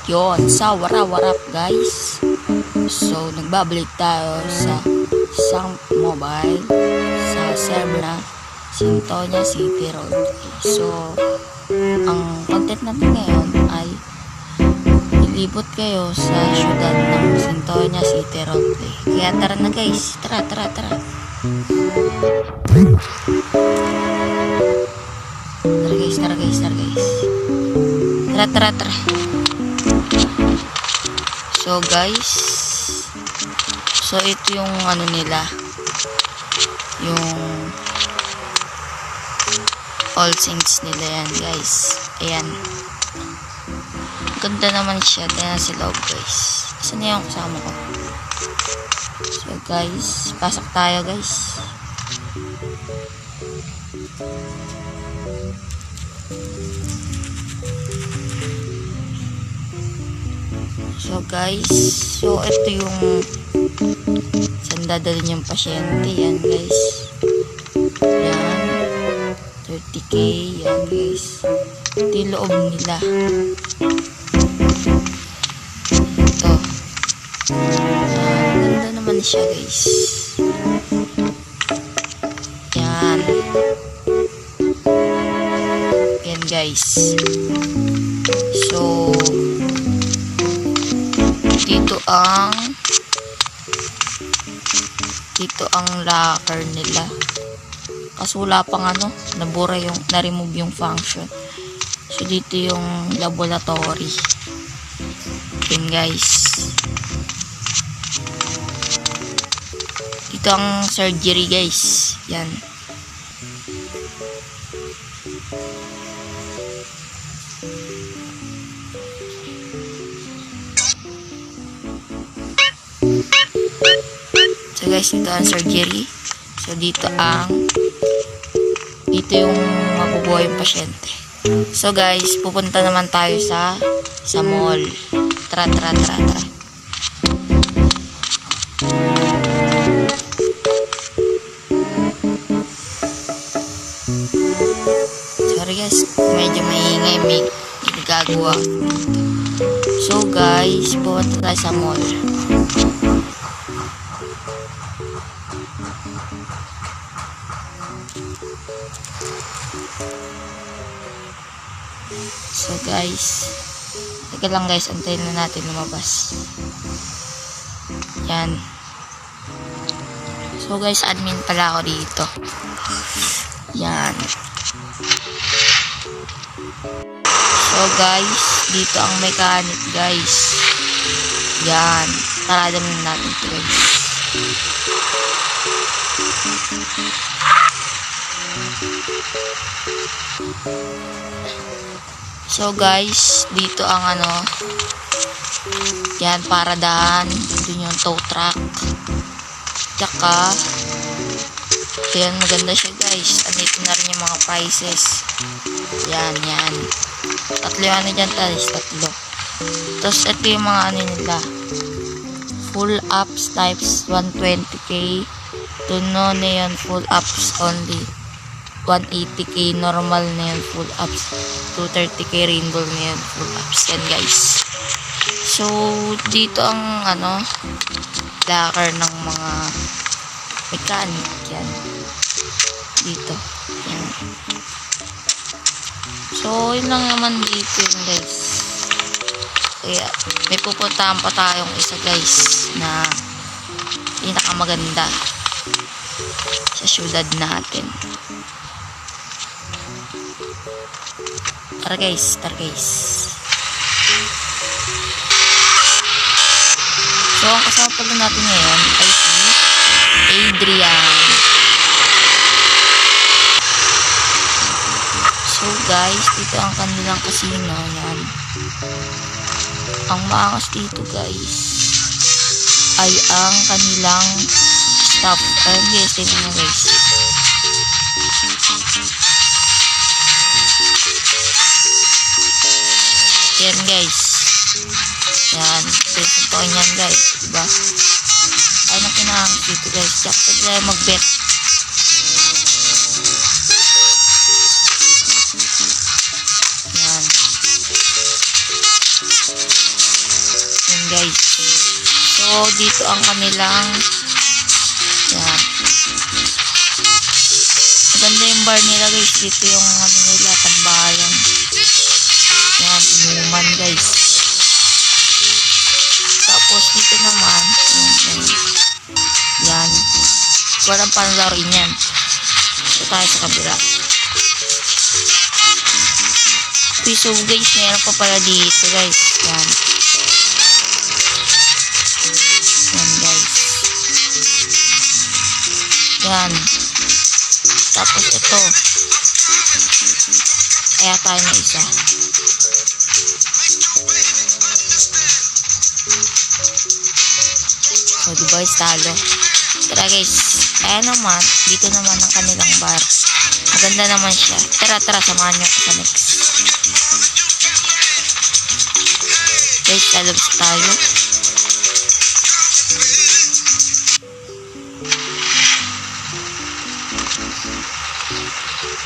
Yon, sa warap guys. So, nagbabalik tayo sa isang mobile sa server na Sintonia City Road. So, ang content natin ngayon ay ilibot kayo sa syudad ng Sintonia City Road. Kaya tara na guys, tara. Tara guys. Tara. So guys, so ito yung ano nila, yung all things nila yan guys. Ayan, ganda naman siya. Tingnan sa loob guys. Saan na yung kasama ko? So guys, pasok tayo guys. So guys, so ito yung saan dadalhin yung pasyente. Yan guys, yan 30k. Yan guys, ito yung loob nila. Ito, ganda naman siya guys. Yan guys. So dito ang locker nila, kaso wala pang na-remove yung function. So dito yung laboratory. Yan guys, dito ang surgery guys. Yan, so guys, ito ang surgery. So dito yung mabubuhay yung pasyente. So guys, pupunta naman tayo sa mall. Tara. Sorry guys, medyo maingay, may ginagawa. So guys, pupunta tayo sa mall. So guys, teka lang guys, antayin na natin lumabas. Yan. So guys, admin pala ako dito. Yan. So guys, dito ang mechanic guys. Yan. Tara, damin natin ito guys. So guys, dito ang yan, paradahan. Dito yung tow truck. Tsaka yan, maganda siya guys. Andito na rin yung mga prices. Yan. Tatlo yan dyan guys, tatlo. Tapos ito yung mga nila. Full ups types 120k. Tuno na yun, full ups only 180k. Normal na yun, full ups 230k. Rainbow na yun, full ups. Yan guys. So dito ang locker ng mga mechanic. Yan dito. Yan. So yun lang naman dito yun guys. Kaya may pupuntahan pa tayong isa guys na pinakamaganda sa syudad natin. Tara guys. So ang kasama pala natin ngayon ay si Adrian. So guys, dito ang kanilang casino. Yan. Ang maangas dito guys ay ang kanilang staff. Ayun guys, tingnan nyo guys. Yan guys. Yan. Ito yan guys. Diba? Ay na kinahangit dito guys. Tsaka tayo mag-bet. Yan. dito ang kanilang yan. Maganda yung bar nila guys. Dito yung ano nila, tambayan. Yan, inuman guys. Tapos dito naman, yan. Walang panlaruin yan. Ito tayo sa kabila. So guys, meron pa pala dito guys. Yan. Yan guys. Yan. Tapos ito. Kaya tayo na isa. So diba guys, talo. Tara guys. Kaya naman, dito naman ang kanilang bar. Maganda naman siya. Tara, samahan nyo ako sa next. Guys, lalabas tayo.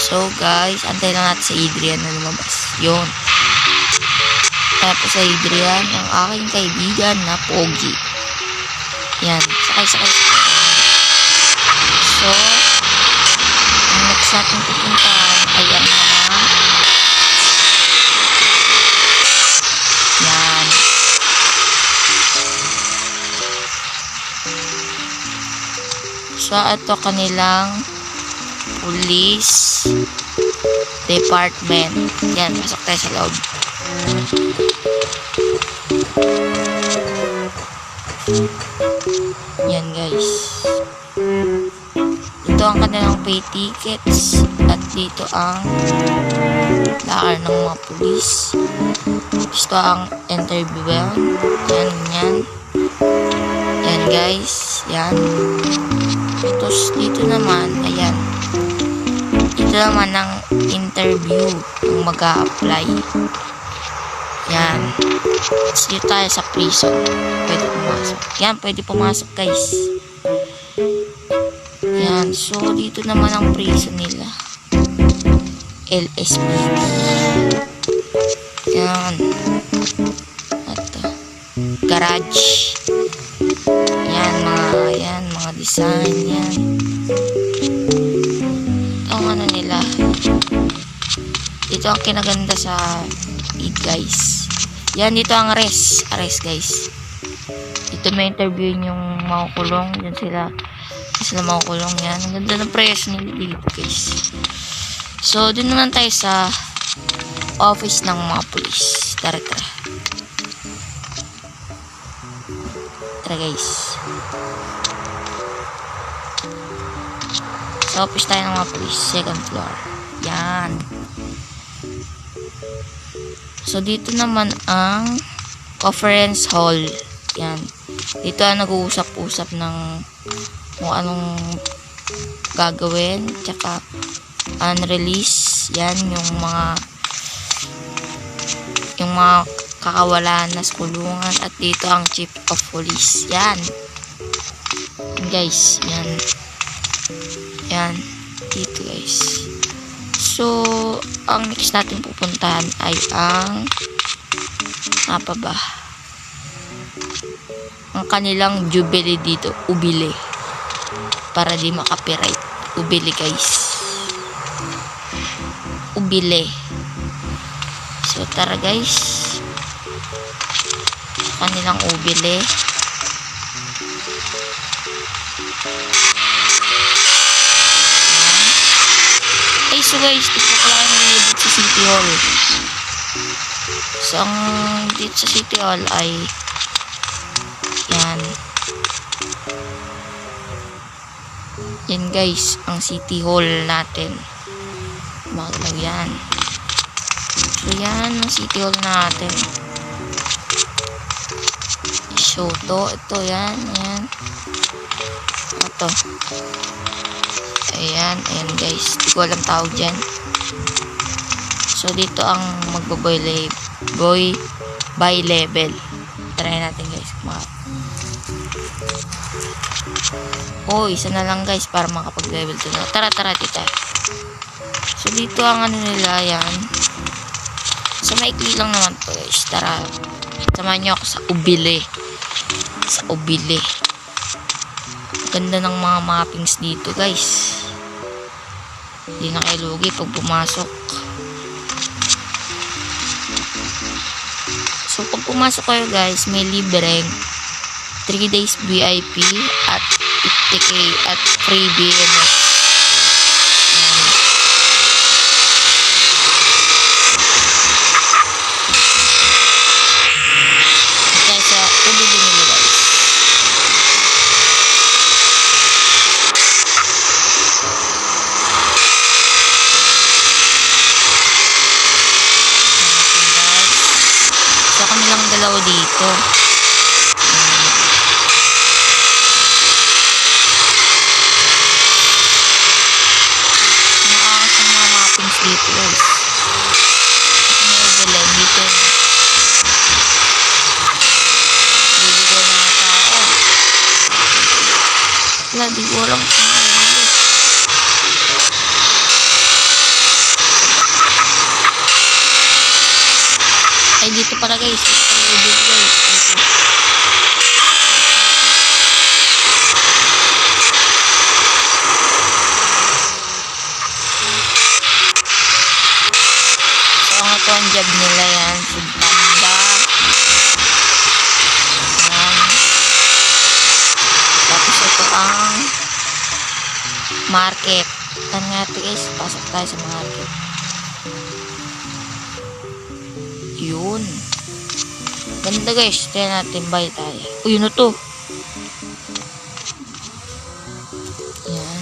So guys, antay lang natin sa Adrian na lumabas. Yun. Tapos sa Adrian, ang aking kaibigan na Pogi. Yan. Sakay. So, ang next natin pupuntahan ay ang mga yan. So, ito kanilang police department. Yan, pasok tayo sa loob. Yan guys. Ito ang kanilang pay tickets. At dito ang lakar ng mga pulis. Ito ang interview. Yan. Yan guys. Yan. Tapos dito naman, ayan. Dito naman ang interview kung mag-a-apply. Yan. Tapos dito tayo sa prison. Pwede pumasok. Yan, pwede pumasok guys. Yan. So, dito naman ang prison nila. LSPD. Yan. Ito. Garage. Yan, mga design. Yan. Ang ano nila. Dito ang kinaganda sa guys. Yan, dito ang arrest guys. Dito may interview yung makukulong. Yan sila makukulong. Yan, ang ganda ng preso nila dito guys. So, dun naman tayo sa office ng mga police. Tara guys. Sa office tayo ng mga police, second floor. Yan. So, dito naman ang conference hall. Yan. Dito ang nag-uusap-usap ng kung anong gagawin. Tsaka, unrelease. Yan, yung mga kakawalan na sa kulungan. At dito ang chief of police. Yan. Guys, yan. Yan. Dito guys. So, ang next natin pupuntahan ay ang ang kanilang jubilee dito. Ubile. Para di makapiright. Ubile guys. Ubile. So, tara guys. Kanilang ubile. So guys, dito ko lang nililibot sa City Hall. So, ang dito sa City Hall ay yan. Yan guys, ang City Hall natin. Magalaw yan. So, yan ang City Hall natin. So, ito, yan. Ito. Ayan guys, hindi ko alam tawag dyan. So, dito ang magbo-by level. Try natin guys. Isa na lang guys para makapag-level 2 na. Tara, tita. So, dito ang ano nila, yan. So, maikli lang naman to guys. Tara, samahan nyo ako sa ubile. sa Obile. Ganda ng mga mappings dito guys. Hindi na kayo lugi pag pumasok. So pag pumasok kayo guys, may libreng 3 days VIP at 50k at free BMX. Guys, ubili nila guys. So kami lang dalawa dito. Dito guys. May ugalan dito. Dito na tao. Wala, di ko alam kung ano dito. Ay, dito pala guys. Dito pala dito guys. Dito. Ito ang job nila yan. Food panda. Yan. Tapos ito ang market. Tan nga ito guys. Pasok tayo sa market. Yun. Ganda guys. Tignan natin. Buy tayo. Uy, yun ito. Yan.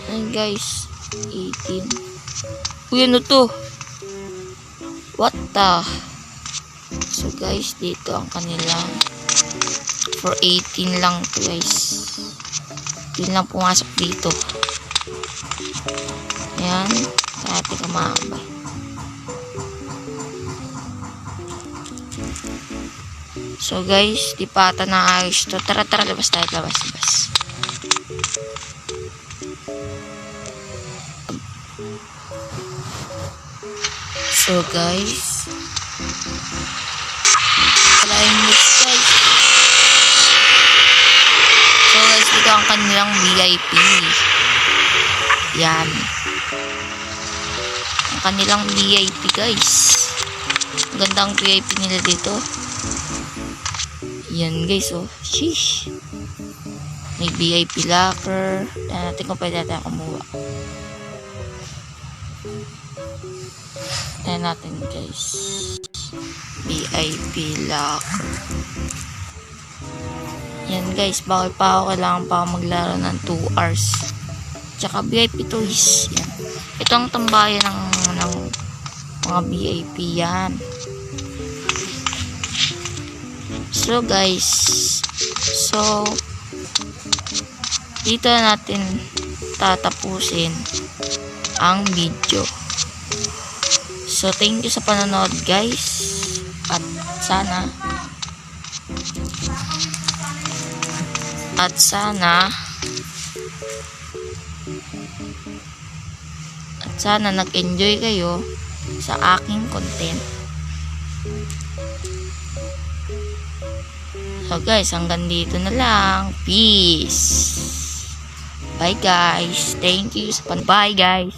Yan guys. 18. Uy, ano to? What the? So guys, dito ang kanilang for 18 lang to guys. Hindi lang pumasok dito. Ayan. Dati ka maambay. So guys, di pa ata naayos to. Tara, labas tayo. Labas. So guys, wala yung mix guys. So guys, dito ang kanilang VIP. Yan. Ang kanilang VIP guys. Ganda ang VIP nila dito. Yan guys, oh. Sheesh. May VIP locker. Tignan natin kung pwede natin kumuha. Tignan natin guys. VIP locker. Yan guys, bakit pa ako kailangan pa ako maglaro ng 2 hours. Tsaka VIP toys. Yan. Ito ang tambayan ng mga VIP yan. So guys, dito natin tatapusin ang video. So thank you sa panonood guys. At sana nag-enjoy kayo sa aking content. So guys, hanggang dito na lang. Peace. Bye guys. Thank you. Bye guys.